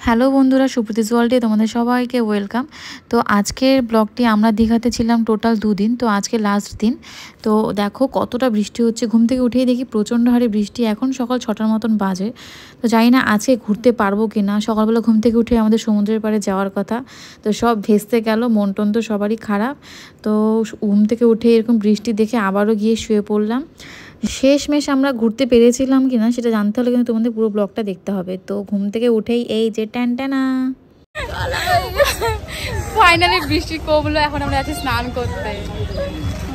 Hello বন্ধুরা, সুপ্রীতিস ওয়ার্ল্ডে তোমাদের সবাইকে ওয়েলকাম। তো আজকের ব্লগটি আমরা দীঘাতে ছিলাম টোটাল 2 দিন। তো আজকে লাস্ট দিন। তো দেখো কতটা বৃষ্টি হচ্ছে, ঘুম থেকে উঠেই দেখি প্রচণ্ড হারে বৃষ্টি। এখন সকাল 6টার মতন বাজে। তো জানি না আজকে ঘুরতে পারবো কি না। সকালবেলা ঘুম থেকে উঠে আমাদের সমুদ্রের পাড়ে যাওয়ার কথা, তো সব ভেস্তে গেল। মন টন তো সবারই খারাপ। তো ঘুম থেকে উঠে এরকম বৃষ্টি দেখে আবারও গিয়ে শুয়ে পড়লাম। শেষমেশ আমরা ঘুরতে পেরেছিলাম কিনা সেটা জানতে হলে কিন্তু তোমাদের পুরো ব্লগটা দেখতে হবে। তো ঘুম থেকে উঠেই এই যে টানটানা ফাইনালি বৃষ্টি কমলো। এখন আমরা আছি স্নান করতে।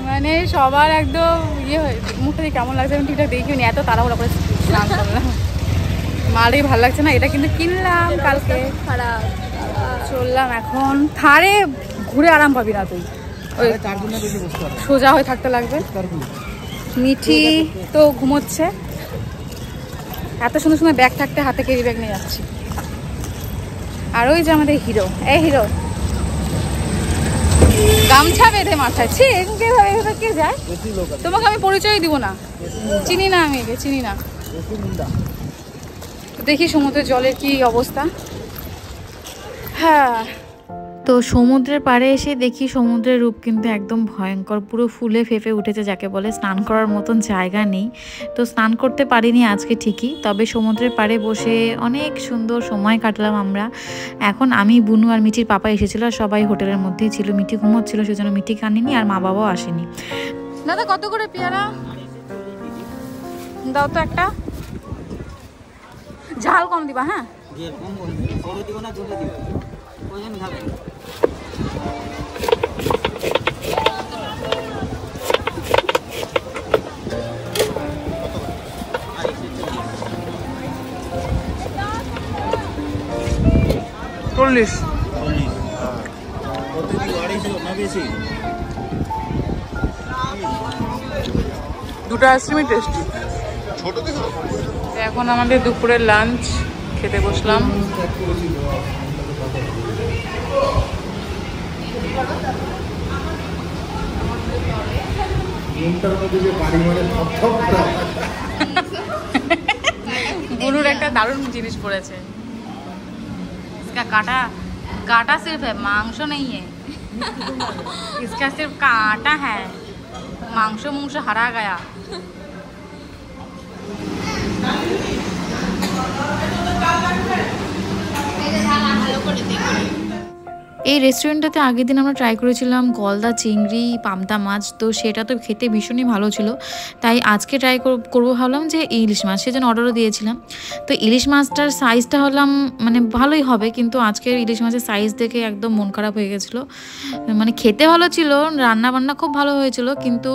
মানে সবার একদম ইয়ে হয়ে মুখটা দিয়ে কেমন লাগছে আমি ঠিকঠাক দেখিনি, এত তাড়াহুড়া করে স্নান করলাম। মারই ভালো লাগছে না। এটা কিন্তু কিনলাম কালকে। খারাপ চললাম এখন থারে, ঘুরে আরাম পাবি না তুই, ওই সোজা হয়ে থাকতে লাগবে। মিঠি তো ঘুমোচ্ছে। এত সুন্দর সুন্দর ব্যাগ থাকতে হাতে ক্যারি ব্যাগ নিয়ে যাচ্ছি। আর ওই যে আমাদের হিরো, এই হিরো গামছা বেঁধে মাথায়। ছি, কে যায়? তোমাকে আমি পরিচয় দিব না, চিনি না, আমি একে চিনি না। দেখি সমুদ্রের জলের কি অবস্থা। হ্যাঁ, তো সমুদ্রের পাড়ে এসে দেখি সমুদ্রের রূপ কিন্তু একদম ভয়ঙ্কর, পুরো ফুলে ফেঁপে উঠেছে যাকে বলে। স্নান করার মতন জায়গা নেই। তো স্নান করতে পারিনি আজকে ঠিকই, তবে সমুদ্রের পাড়ে বসে অনেক সুন্দর সময় কাটলাম আমরা। এখন আমি, বুনু আর মিঠির পাপা এসেছিল, আর সবাই হোটেলের মধ্যেই ছিল। মিঠি ঘুমোচ্ছিল, সেজন্য মিঠিকে আনিনি, আর মা বাবাও আসেনি। দাদা কত করে পেয়ারা দাও তো একটা, ঝাল কম দিবা। হ্যাঁ, চল্লিশ। দুটো আইসক্রিমই টেস্টি। এখন আমাদের দুপুরের লাঞ্চ খেতে বসলাম। বুনুর একটা দারুণ জিনিস পড়েছে। কাটা काटा सिर्फ है, मांस नहीं है। इसका सिर्फ काटा है, मांस मुंस हरा गया। এই রেস্টুরেন্টটাতে আগের দিন আমরা ট্রাই করেছিলাম গলদা চিংড়ি, পামতা মাছ। তো সেটা তো খেতে ভীষণই ভালো ছিল, তাই আজকে ট্রাই করবো ভাবলাম যে ইলিশ মাছ, সেজন্য অর্ডারও দিয়েছিলাম। তো ইলিশ মাছটার সাইজটা হলাম মানে ভালোই হবে, কিন্তু আজকের ইলিশ মাছের সাইজ দেখে একদম মন খারাপ হয়ে গেছিলো। মানে খেতে ভালো ছিল, রান্না বান্না খুব ভালো হয়েছিল, কিন্তু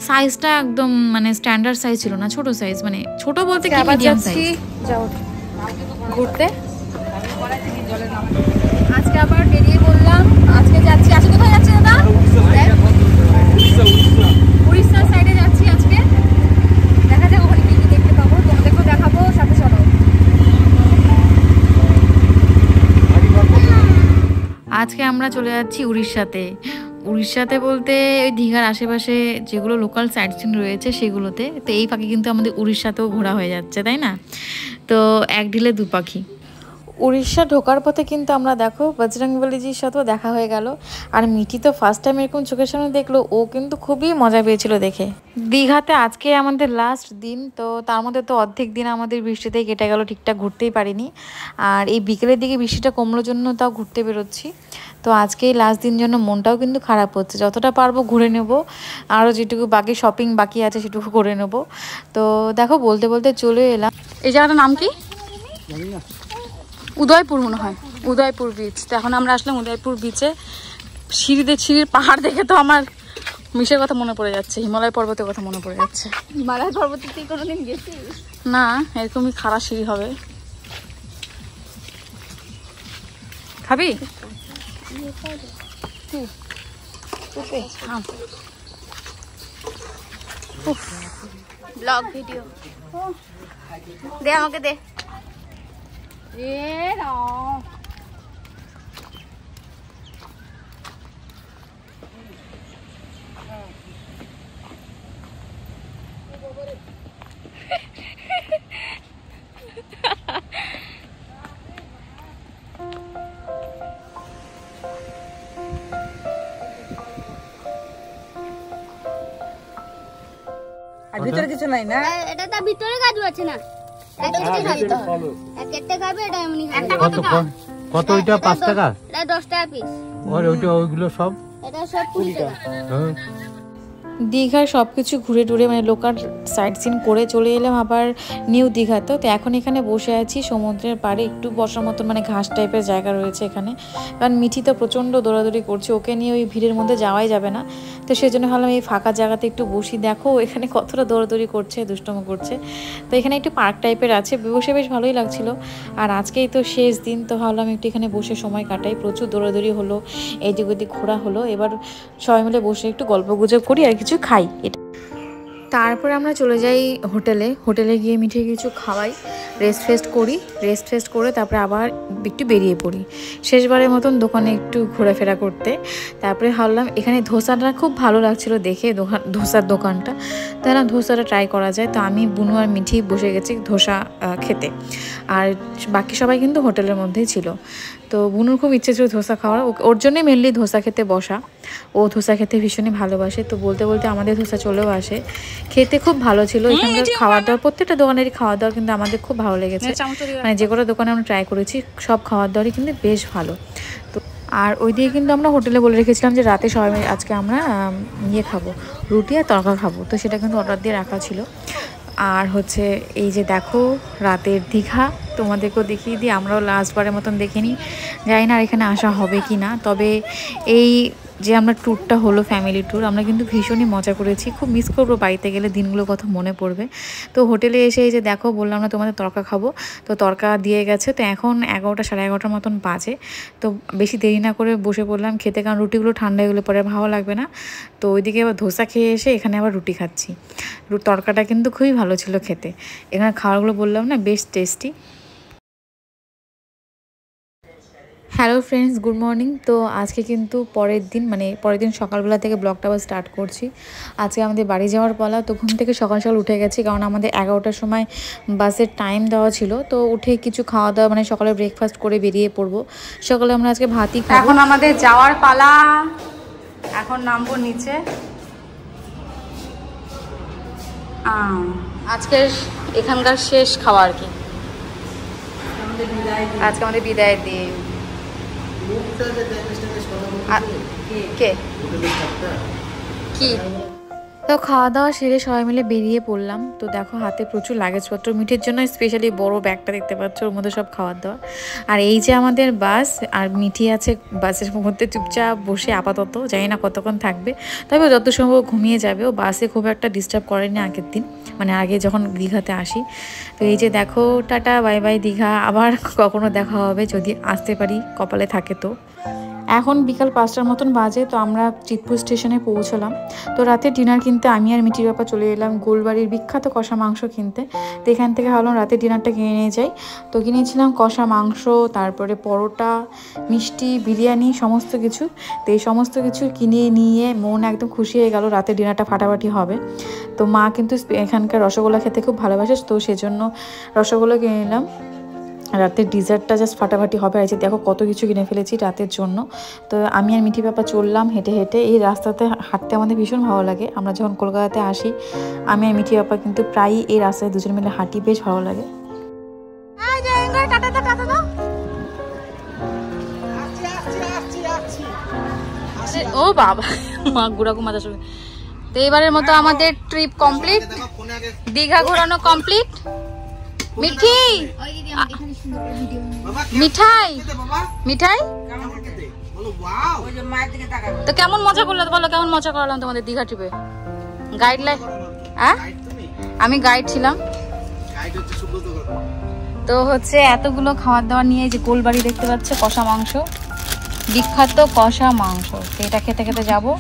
সাইজটা একদম মানে স্ট্যান্ডার্ড সাইজ ছিল না, ছোট সাইজ। মানে ছোট বলতে কি মিডিয়াম সাইজ। যাও ঘুরতে, আজকে আবার বেরিয়ে বললাম। আজকে যাচ্ছি, আজকে কোথায় যাচ্ছি দাদা? উড়িষ্যার সাইডে যাচ্ছি আজকে। দেখা যাক ওখানে কি কি দেখতে পাবো, তোমাদেরকেও দেখাবো, সাথে চলো। আজকে আমরা চলে যাচ্ছি উড়িষ্যাতে। উড়িষ্যাতে বলতে ওই দীঘার আশেপাশে যেগুলো লোকাল সাইট সিন রয়েছে সেগুলোতে। তো এই পাখি কিন্তু আমাদের উড়িষ্যাতেও ঘোরা হয়ে যাচ্ছে, তাই না? তো এক ঢিলে দু পাখি। উড়িষ্যা ঢোকার পথে কিন্তু আমরা দেখো বজরংবলীজির সাথেও দেখা হয়ে গেল। আর মিঠি তো ফার্স্ট টাইম এরকম চোখের সামনে দেখলো, ও কিন্তু খুবই মজা পেয়েছিল দেখে। দীঘাতে আজকে আমাদের লাস্ট দিন, তো তার মধ্যে তো অর্ধেক দিন আমাদের বৃষ্টিতেই কেটে গেল, ঠিকঠাক ঘুরতেই পারিনি। আর এই বিকেলের দিকে বৃষ্টিটা কমলোর জন্য তাও ঘুরতে বেরোচ্ছি। তো আজকে এই লাস্ট দিন জন্য মনটাও কিন্তু খারাপ হচ্ছে। যতটা পারবো ঘুরে নেব, আরও যেটুকু বাকি শপিং বাকি আছে সেটুকু করে নেব। তো দেখো বলতে বলতে চলে এলাম। এই জায়গাটার নাম কি? উদয়পুর মনে হয়, উদয়পুর বিচ। তো এখন আমরা আসলাম উদয়পুর বিচে। সিঁড়ির পাহাড় দেখে তো আমার মিশের কথা মনে পড়ে যাচ্ছে, হিমালয় পর্বতের কথা মনে পড়ে যাচ্ছে। হিমালয় পর্বতে তুই কোনোদিন গেছিস? না, এরকমই খাড়া সিঁড়ি হবে। খাবি? ব্লগ ভিডিও দে, আমাকে দে। ভিতরে কিছু নাই না? এটা তো ভিতরে কাজু আছে না, একটা খাবি তো, একটা খাবে, এটা এমনি খাবে। কত ওইটা? 5 টাকা? এটা 10 টাকা পিস। আর ওইগুলো সব? এটা সব 20 টাকা। হ্যাঁ। দীঘার সব কিছু ঘুরে টুরে মানে লোকাল সাইট সিন করে চলে এলাম আবার নিউ দীঘাতে। তো এখন এখানে বসে আছি সমুদ্রের পাড়ে, একটু বসার মতন মানে ঘাস টাইপের জায়গা রয়েছে এখানে, কারণ মিঠি তো প্রচণ্ড দৌড়াদৌড়ি করছে, ওকে নিয়ে ওই ভিড়ের মধ্যে যাওয়াই যাবে না। তো সেই জন্য ভাবলাম এই ফাঁকা জায়গাতে একটু বসি, দেখো এখানে কতটা দৌড়াদৌড়ি করছে, দুষ্টুমি করছে। তো এখানে একটু পার্ক টাইপের আছে, বসে বেশ ভালোই লাগছিল। আর আজকেই তো শেষ দিন, তো ভাবলাম একটু এখানে বসে সময় কাটাই। প্রচুর দৌড়াদৌড়ি হলো, এইদিক ওদিক ঘোরা হলো, এবার সবাই মিলে বসে একটু গল্প গুজব করি আর কিছু খাই। তারপরে আমরা চলে যাই হোটেলে গিয়ে মিঠে কিছু খাওয়াই, রেস্ট করে তারপরে আবার একটু বেরিয়ে পড়ি শেষবারের মতন দোকানে একটু ঘোরাফেরা করতে। তারপরে ভাবলাম এখানে ধোসাটা খুব ভালো লাগছিল দেখে, ধোসার দোকানটা, তাই না ধোসাটা ট্রাই করা যায়। তো আমি বুনু আর মিঠি বসে গেছি ধোসা খেতে, আর বাকি সবাই কিন্তু হোটেলের মধ্যেই ছিল। তো বুনুর খুব ইচ্ছে ছিল ধোসা খাওয়ার, ওর জন্যই মেনলি ধোসা খেতে বসা, ও ধোসা খেতে ভীষণই ভালোবাসে। তো বলতে বলতে আমাদের ধোসা চলেও আসে, খেতে খুব ভালো ছিল। এখানকার খাওয়ার দাওয়ার, প্রত্যেকটা দোকানেরই খাওয়ার দাওয়ার কিন্তু আমাদের খুব ভালো লেগেছে, মানে যে কটা দোকানে আমরা ট্রাই করেছি সব খাওয়ার দাওয়ারই কিন্তু বেশ ভালো। তো আর ওই দিকে কিন্তু আমরা হোটেলে বলে রেখেছিলাম যে রাতে সবাই মিলে আজকে আমরা খাবো, রুটি আর তরকা খাবো, তো সেটা কিন্তু অর্ডার দিয়ে রাখা ছিল। আর হচ্ছে এই যে দেখো রাতের দীঘা, তোমাদেরকেও দেখিয়ে দিই, আমরাও লাস্টবারের মতন দেখে নিই, জানি না আর এখানে আসা হবে কি না। তবে এই যে আমরা ট্যুরটা হলো ফ্যামিলি ট্যুর, আমরা কিন্তু ভীষণই মজা করেছি, খুব মিস করবো বাড়িতে গেলে, দিনগুলো কথা মনে পড়বে। তো হোটেলে এসে এই যে দেখো বললাম না তোমাদের তরকা খাবো, তো তরকা দিয়ে গেছে। তো এখন 11টা সাড়ে 11টার মতন বাজে, তো বেশি দেরি না করে বসে পড়লাম খেতে, কারণ রুটিগুলো ঠান্ডা হয়ে গেলে পরে ভালো লাগবে না। তো ওইদিকে আবার ধোসা খেয়ে এসে এখানে আবার রুটি খাচ্ছি। তরকাটা কিন্তু খুবই ভালো ছিল খেতে, এখানে খাবারগুলো বললাম না বেশ tasty. Hello friends, good morning. তো আজকে কিন্তু পরের দিন সকালবেলা থেকে ব্লগটা আবার স্টার্ট করছি। আজকে আমাদের বাড়ি যাওয়ার পালা, তো ঘুম থেকে সকাল সকাল উঠে গেছি, কারণ আমাদের 11টার সময় বাসের টাইম দেওয়া ছিল। তো উঠে কিছু খাওয়া দাওয়া মানে সকালে ব্রেকফাস্ট করে বেরিয়ে পড়বো। সকালে আমরা আজকে ভাতই খাবো। এখন আমাদের যাওয়ার পালা, এখন নামবো নিচে। আজকে এখানকার শেষ খাওয়া আর কি, আজকে আমাদের বিদায়ের দিন। কি তো খাওয়া দাওয়া সেরে সবাই মিলে বেরিয়ে পড়লাম। তো দেখো হাতে প্রচুর লাগেজপত্র, মিঠির জন্য স্পেশালি বড় ব্যাগটা দেখতে পাচ্ছ, ওর মধ্যে সব খাওয়ার দাওয়া। আর এই যে আমাদের বাস, আর মিঠি আছে বাসের মধ্যে চুপচাপ বসে, আপাতত জানি না কতক্ষণ থাকবে, তবে যত সম্ভব ঘুমিয়ে যাবে। ও বাসে খুব একটা ডিস্টার্ব করেনি আগের দিন, মানে আগে যখন দীঘাতে আসি। তো এই যে দেখো টাটা বাই বাই দীঘা, আবার কখনো দেখা হবে যদি আসতে পারি, কপালে থাকে তো। এখন বিকাল 5টার মতন বাজে, তো আমরা চিতপুর স্টেশনে পৌঁছলাম। তো রাতে ডিনার কিনতে আমি আর মিঠির বাবা চলে এলাম গোলবাড়ির বিখ্যাত কষা মাংস কিনতে। তো এখান থেকে ভাবলাম রাতে ডিনারটা কিনে নিয়ে যাই। তো কিনেছিলাম কষা মাংস, তারপরে পরোটা, মিষ্টি, বিরিয়ানি, সমস্ত কিছু। তো এই সমস্ত কিছু কিনে নিয়ে মন একদম খুশি হয়ে গেল, রাতে ডিনারটা ফাটাফাটি হবে। তো মা কিন্তু এখানকার রসগোল্লা খেতে খুব ভালোবাসে, তো সেজন্য রসগোল্লা কিনে নিলাম। রাতের ডিজার্টটা জাস্ট ফাটাফাটি হবে। আর দেখো কত কিছু কিনে ফেলেছি রাতের জন্য। তো আমি আর মিঠি পাপা চললাম হেঁটে হেঁটে, এই রাস্তাতে হাঁটতে আমাদের ভীষণ ভালো লাগে। আমরা যখন কলকাতাতে আসি, আমি আর মিঠি পাপা কিন্তু প্রায়ই এই রাস্তায় দুজন মিলে হাঁটি, বেশ ভালো লাগে। ও বাবা, মা গুড়াগু মাথা শুনে। তো এবারের মতো আমাদের ট্রিপ কমপ্লিট, দীঘা ঘোরানো কমপ্লিট। মিঠাই তো কেমন মজা করলে বলো, কেমন মজা করলাম তোমাদের দীঘা ট্রিপে? গাইডলাইন, আমি গাইড ছিলাম। তো হচ্ছে এতগুলো খাবার দাবার নিয়ে, যে গোলবাড়ি দেখতে পাচ্ছ, কষা মাংস, বিখ্যাত কষা মাংস। তো এটা খেতে খেতে যাবো।